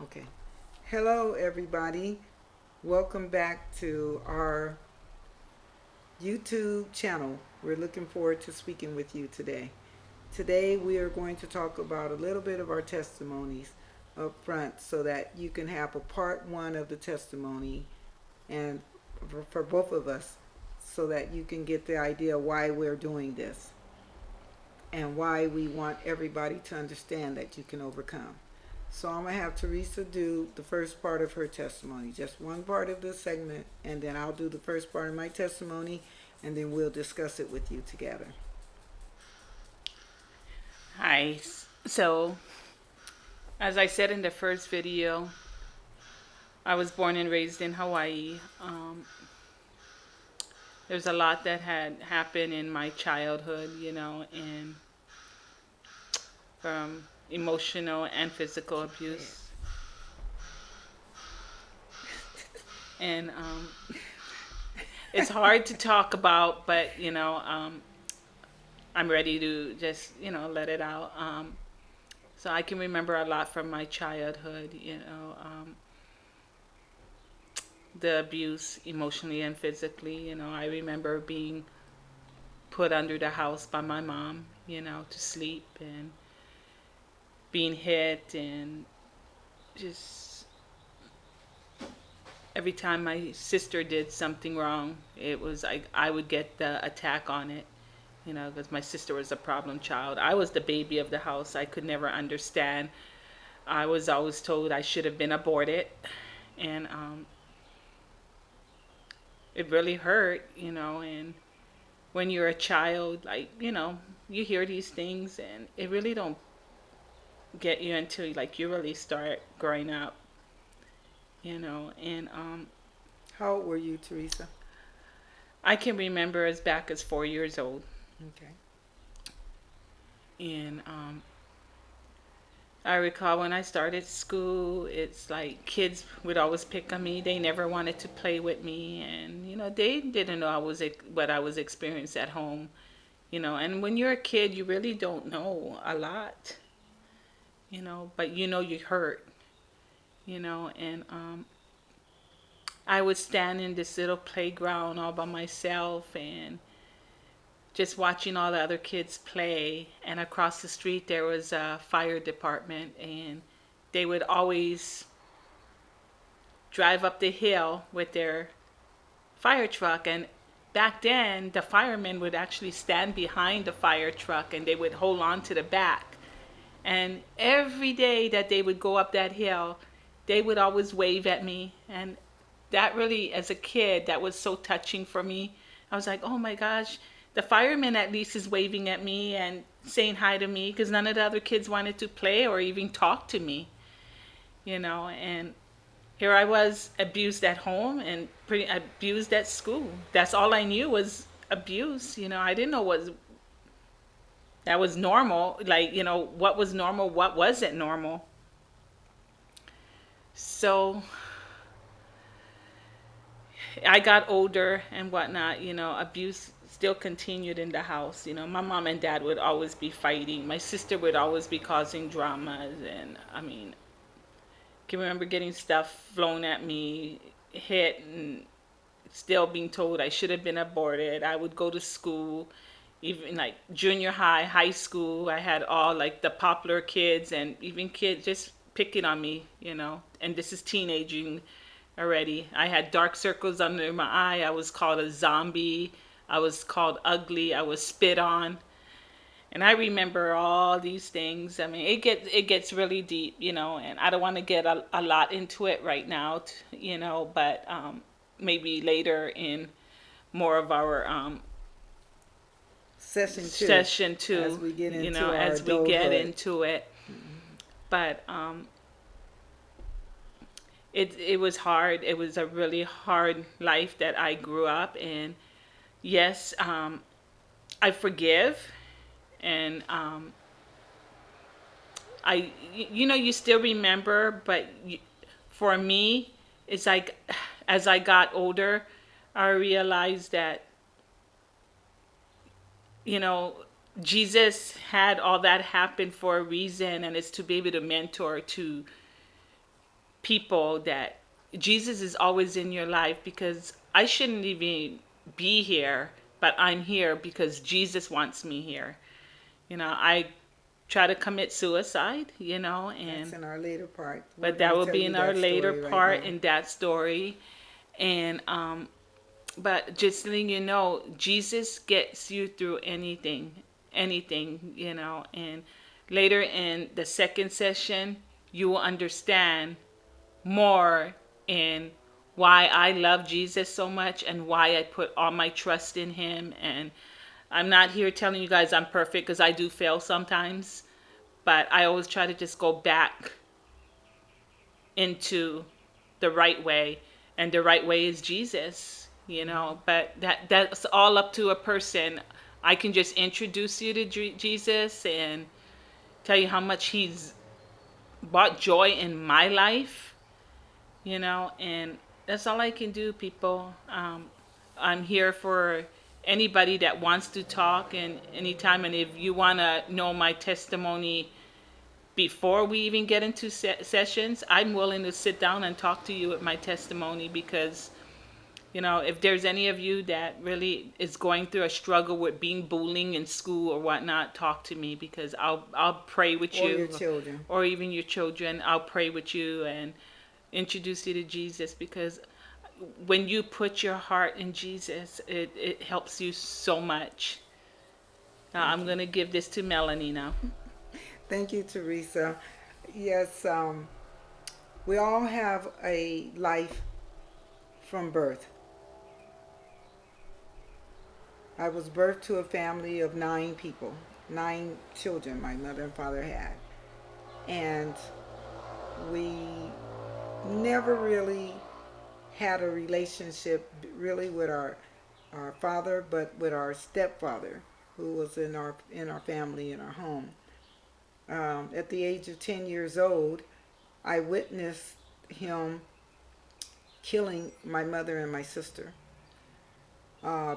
Okay. Hello, everybody. Welcome back to our YouTube channel. We're looking forward to speaking with you today. Today, we are going to talk about a little bit of our testimonies up front so that you can have a part one of the testimony and for both of us so that you can get the idea why we're doing this and why we want everybody to understand that you can overcome. So I'm going to have Teresa do the first part of her testimony, just one part of the segment, and then I'll do the first part of my testimony, and then we'll discuss it with you together. Hi. So, as I said in the first video, I was born and raised in Hawaii. There's a lot that had happened in my childhood, and from emotional and physical abuse. And it's hard to talk about, but, I'm ready to just, let it out. So I can remember a lot from my childhood, the abuse emotionally and physically. I remember being put under the house by my mom, to sleep and being hit and just every time my sister did something wrong, it was I would get the attack on it, because my sister was a problem child. I was the baby of the house. I could never understand. I was always told I should have been aborted, and it really hurt, and when you're a child, like, you hear these things and it really don't get you until like you really start growing up, and How old were you, Teresa? I can remember as back as 4 years old, Okay. and I recall when I started school, it's like kids would always pick on me. They never wanted to play with me, and they didn't know what I was experiencing at home, and when you're a kid, you really don't know a lot, but you hurt, and I would stand in this little playground all by myself and just watching all the other kids play. And across the street, there was a fire department, and they would always drive up the hill with their fire truck. And back then, the firemen would actually stand behind the fire truck and they would hold on to the back. And every day that they would go up that hill, they would always wave at me. And that really, as a kid, that was so touching for me. I was like, oh my gosh, the fireman at least is waving at me and saying hi to me, because none of the other kids wanted to play or even talk to me, and here I was abused at home and pretty abused at school. That's all I knew was abuse. I didn't know what that was normal. Like, what was normal, what wasn't normal. So I got older and whatnot, abuse still continued in the house. My mom and dad would always be fighting. My sister would always be causing dramas. And I mean, I can remember getting stuff flown at me, hit, and still being told I should have been aborted. I would go to school, even like junior high, high school. I had all like the popular kids and even kids just picking on me, and this is teenaging already. I had dark circles under my eye. I was called a zombie. I was called ugly. I was spit on. And I remember all these things. I mean, it gets really deep, and I don't want to get a lot into it right now, but maybe later in more of our Session two, session as two, we get into our as we get adulthood. into it. Mhm. But it was hard. It was a really hard life that I grew up in. Yes, I forgive, and you still remember, but for me, it's like as I got older, I realized that, you know, Jesus had all that happen for a reason, and it's to be able to mentor, to people that Jesus is always in your life, because I shouldn't even be here, but I'm here because Jesus wants me here. I try to commit suicide, That's and in our later part. We're but going that to will tell be you in our that later story right part now. in that story. And but just letting you know, Jesus gets you through anything, and later in the second session, you will understand more in why I love Jesus so much and why I put all my trust in him. And I'm not here telling you guys I'm perfect, because I do fail sometimes, but I always try to just go back into the right way, and the right way is Jesus. Hmm. But that's all up to a person. I can just introduce you to Jesus and tell you how much he's brought joy in my life, and that's all I can do, people. I'm here for anybody that wants to talk, and anytime. And if you want to know my testimony before we even get into sessions, I'm willing to sit down and talk to you with my testimony, because if there's any of you that really is going through a struggle with being bullying in school or whatnot, talk to me, because I'll pray with Or your you, children. or even your children. I'll pray with you and introduce you to Jesus, because when you put your heart in Jesus, it helps you so much. Now Thank I'm you. gonna give this to Melanie now. Thank you, Teresa. Yes, we all have a life from birth. I was birthed to a family of 9 people, 9 children my mother and father had. And we never really had a relationship really with our father, but with our stepfather, who was in our family, in our home. At the age of 10 years old, I witnessed him killing my mother and my sister,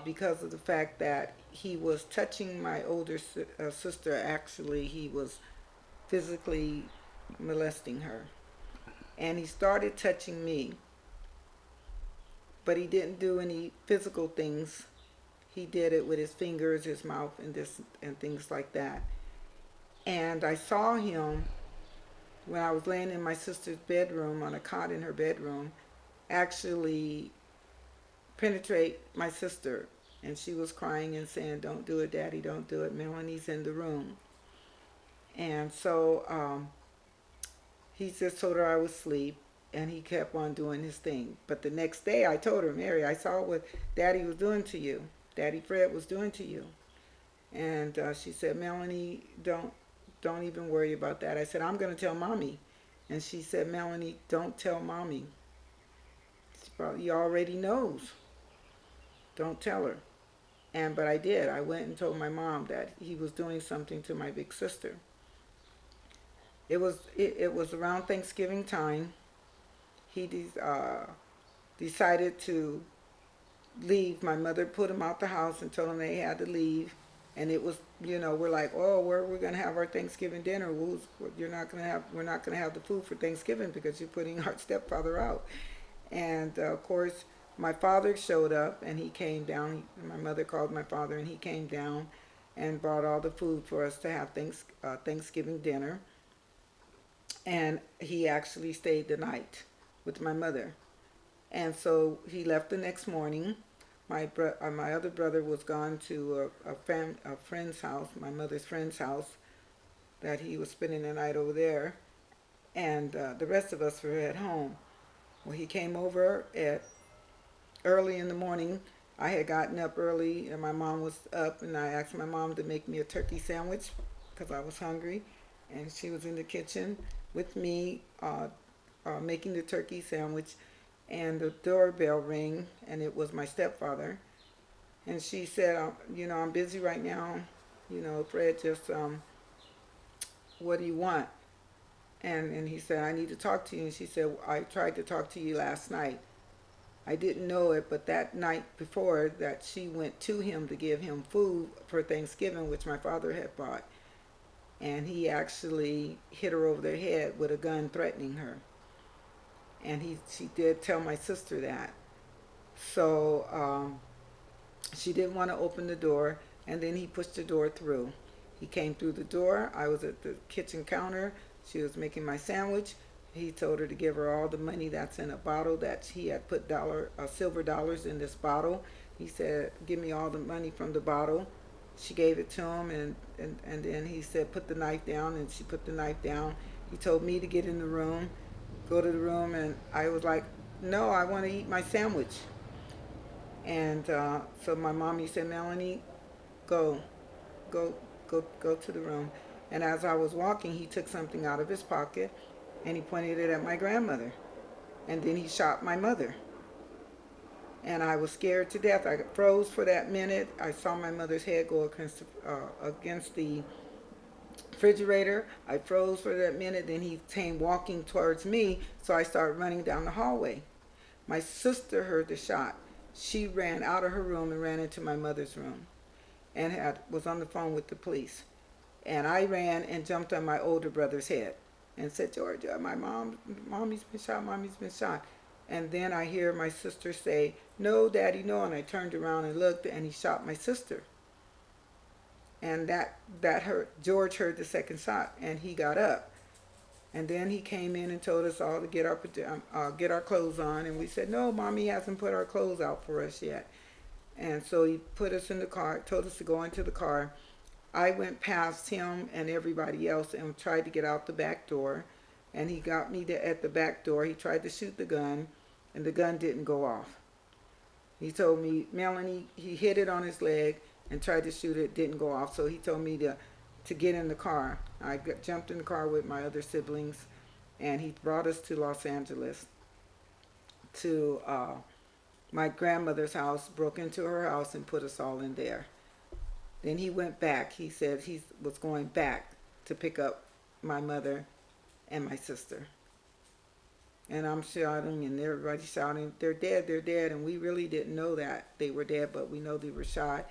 because of the fact that he was touching my older sister. Actually, he was physically molesting her. And he started touching me, but he didn't do any physical things. He did it with his fingers, his mouth, and things like that. And I saw him when I was laying in my sister's bedroom on a cot in her bedroom, actually penetrate my sister. And she was crying and saying, "Don't do it, Daddy, don't do it. Melanie's in the room." And so he just told her I was asleep, and he kept on doing his thing. But the next day I told her, "Mary, I saw what Daddy was doing to you. Daddy Fred was doing to you." And she said, "Melanie, don't even worry about that." I said, "I'm going to tell Mommy." And she said, "Melanie, don't tell Mommy. She probably already knows. Don't tell her." But I did. I went and told my mom that he was doing something to my big sister. It was around Thanksgiving time. He decided to leave. My mother put him out the house and told him they had to leave. And it was, we're like, "Oh, where are we gonna have our Thanksgiving dinner? We're not gonna have the food for Thanksgiving because you're putting our stepfather out." And of course, my father showed up and he came down. My mother called my father and he came down and brought all the food for us to have Thanksgiving dinner. And he actually stayed the night with my mother. And so he left the next morning. My other brother was gone to a friend's house, my mother's friend's house, that he was spending the night over there, and the rest of us were at home. Well, he came over at early in the morning. I had gotten up early, and my mom was up, and I asked my mom to make me a turkey sandwich because I was hungry, and she was in the kitchen with me, making the turkey sandwich, and the doorbell rang, and it was my stepfather. And she said, "I'm busy right now. Fred, just what do you want?" And he said, "I need to talk to you." And she said, "I tried to talk to you last night. I didn't know it, but that night before that, she went to him to give him food for Thanksgiving, which my father had bought, and he actually hit her over the head with a gun, threatening her." and she did tell my sister that. So she didn't want to open the door, and then he pushed the door through. He came through the door. I was at the kitchen counter. She was making my sandwich. He told her to give her all the money that's in a bottle that he had put silver dollars in this bottle. He said, "Give me all the money from the bottle." She gave it to him, and then he said, "Put the knife down," and she put the knife down. He told me to get in the room, go to the room, and I was like, "No, I want to eat my sandwich." And so my mommy said, "Melanie, go, go, go to the room." And as I was walking, he took something out of his pocket and he pointed it at my grandmother. And then he shot my mother. And I was scared to death. I froze for that minute. I saw my mother's head go against the refrigerator. I froze for that minute. Then he came walking towards me. So I started running down the hallway. My sister heard the shot. She ran out of her room and ran into my mother's room and was on the phone with the police. And I ran and jumped on my older brother's head and said, "Georgia, mommy's been shot, mommy's been shot." And then I hear my sister say, "No, Daddy, no." And I turned around and looked, and he shot my sister. And that hurt. George heard the second shot, and he got up. And then he came in and told us all to get our clothes on. And we said, "No, Mommy hasn't put our clothes out for us yet." And so he put us in the car, told us to go into the car. I went past him and everybody else and tried to get out the back door. And he got me at the back door. He tried to shoot the gun, and the gun didn't go off. He told me, "Melanie," he hit it on his leg and tried to shoot it, didn't go off. So he told me to get in the car. Jumped in the car with my other siblings, and he brought us to Los Angeles, to my grandmother's house, broke into her house and put us all in there. Then he went back. He said he was going back to pick up my mother and my sister. And I'm shouting, and everybody's shouting, "They're dead, they're dead." And we really didn't know that they were dead, but we know they were shot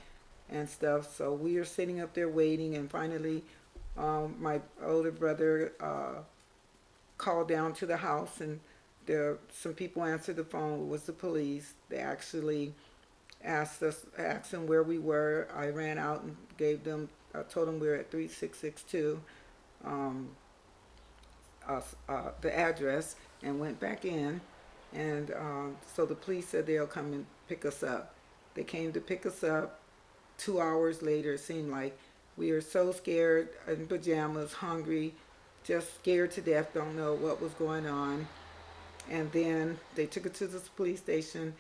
and stuff. So we are sitting up there waiting, and finally my older brother called down to the house, and some people answered the phone. It was the police. They actually asked them where we were. I ran out and told them we were at 3662, the address, and went back in. And so the police said they'll come and pick us up. They came to pick us up. 2 hours later, it seemed like. We were so scared, in pajamas, hungry, just scared to death, don't know what was going on. And then they took us to the police station,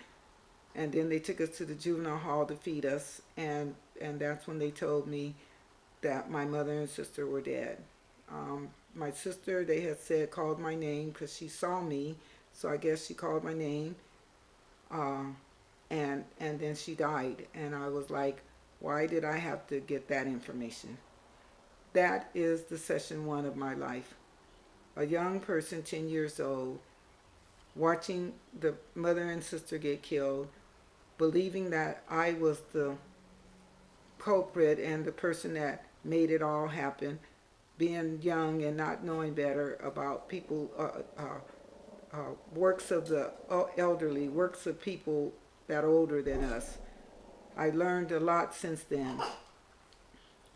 and then they took us to the juvenile hall to feed us, and that's when they told me that my mother and sister were dead. My sister, they had said, called my name because she saw me, so I guess she called my name, and then she died. And I was like, why did I have to get that information? That is the session one of my life. A young person, 10 years old, watching the mother and sister get killed, believing that I was the culprit and the person that made it all happen, being young and not knowing better about people, works of the elderly, works of people that are older than us. I learned a lot since then.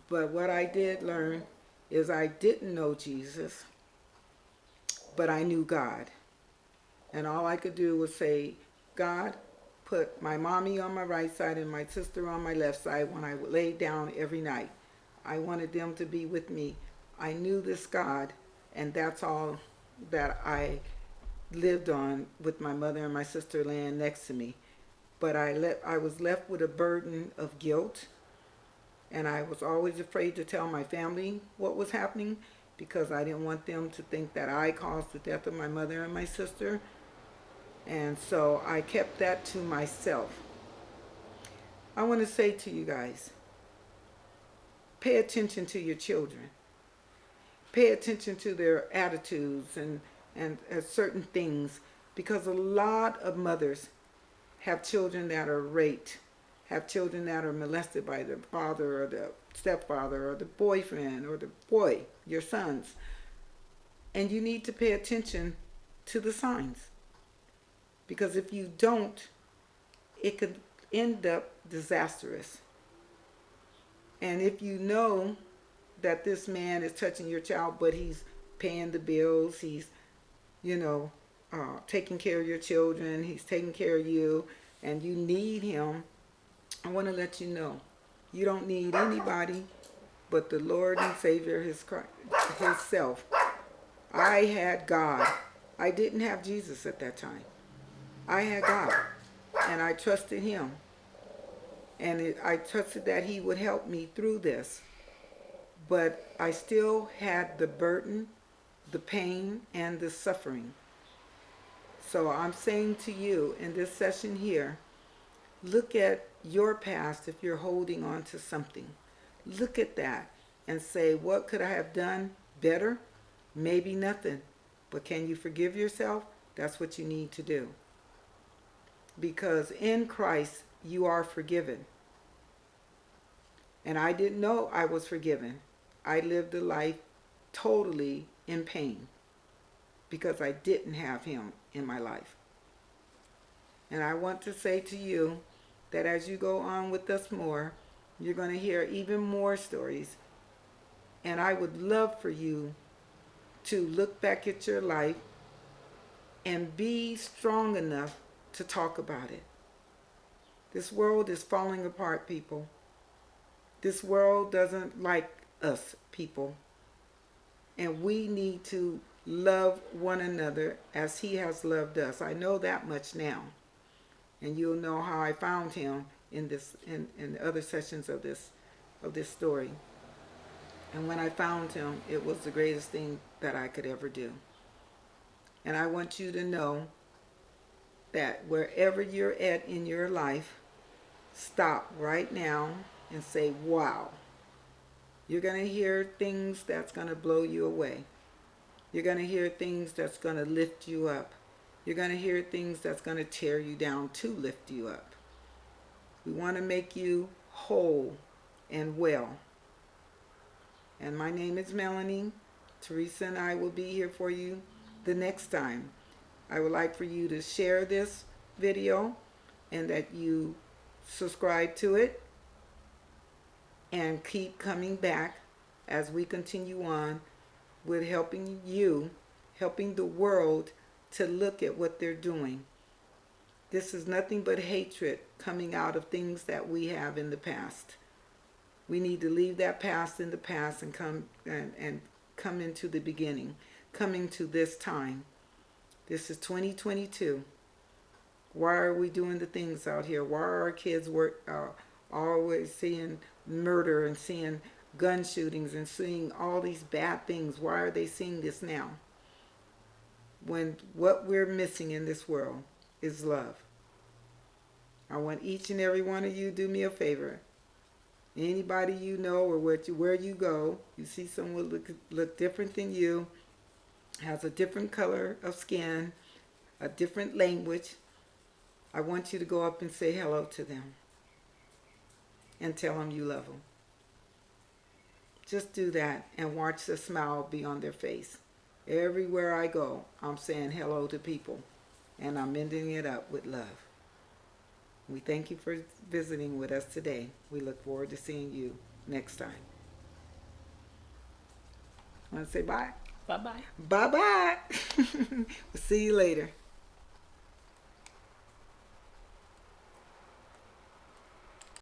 But what I did learn is I didn't know Jesus, but I knew God. And all I could do was say, "God, put my mommy on my right side and my sister on my left side when I laid down every night. I wanted them to be with me." I knew this God, and that's all that I lived on, with my mother and my sister laying next to me. But I was left with a burden of guilt, and I was always afraid to tell my family what was happening because I didn't want them to think that I caused the death of my mother and my sister. And so I kept that to myself. I want to say to you guys, pay attention to your children. Pay attention to their attitudes and certain things, because a lot of mothers have children that are raped, have children that are molested by their father or the stepfather or the boyfriend or the boy, your sons. And you need to pay attention to the signs. Because if you don't, it could end up disastrous. And if you know that this man is touching your child, but he's paying the bills, he's, you know, taking care of your children, he's taking care of you, and you need him, I want to let you know, you don't need anybody but the Lord and Savior, his Christ, himself. I had God. I didn't have Jesus at that time. I had God, and I trusted him. And I trusted that he would help me through this. But I still had the burden, the pain, and the suffering. So I'm saying to you in this session here, look at your past if you're holding on to something. Look at that and say, what could I have done better? Maybe nothing. But can you forgive yourself? That's what you need to do. Because in Christ, you are forgiven. And I didn't know I was forgiven. I lived a life totally in pain because I didn't have him in my life. And I want to say to you that as you go on with us more, you're going to hear even more stories. And I would love for you to look back at your life and be strong enough to talk about it. This world is falling apart, people. This world doesn't like us, people. And we need to love one another as he has loved us. I know that much now. And you'll know how I found him in the other sessions of this story. And when I found him, it was the greatest thing that I could ever do. And I want you to know that wherever you're at in your life, stop right now and say, wow. You're going to hear things that's going to blow you away. You're going to hear things that's going to lift you up. You're going to hear things that's going to tear you down to lift you up. We want to make you whole and well. And my name is Melanie. Teresa and I will be here for you the next time. I would like for you to share this video and that you subscribe to it and keep coming back as we continue on with helping you, helping the world to look at what they're doing. This is nothing but hatred coming out of things that we have in the past. We need to leave that past in the past and come into the beginning, coming to this time. This is 2022. Why are we doing the things out here? Why are our kids always seeing murder and seeing gun shootings and seeing all these bad things? Why are they seeing this now? When what we're missing in this world is love. I want each and every one of you to do me a favor. Anybody you know or where you go, you see someone look different than you, has a different color of skin, a different language, I want you to go up and say hello to them and tell them you love them. Just do that and watch the smile be on their face. Everywhere I go, I'm saying hello to people and I'm ending it up with love. We thank you for visiting with us today. We look forward to seeing you next time. Want to say bye? Bye-bye. Bye-bye. We'll see you later.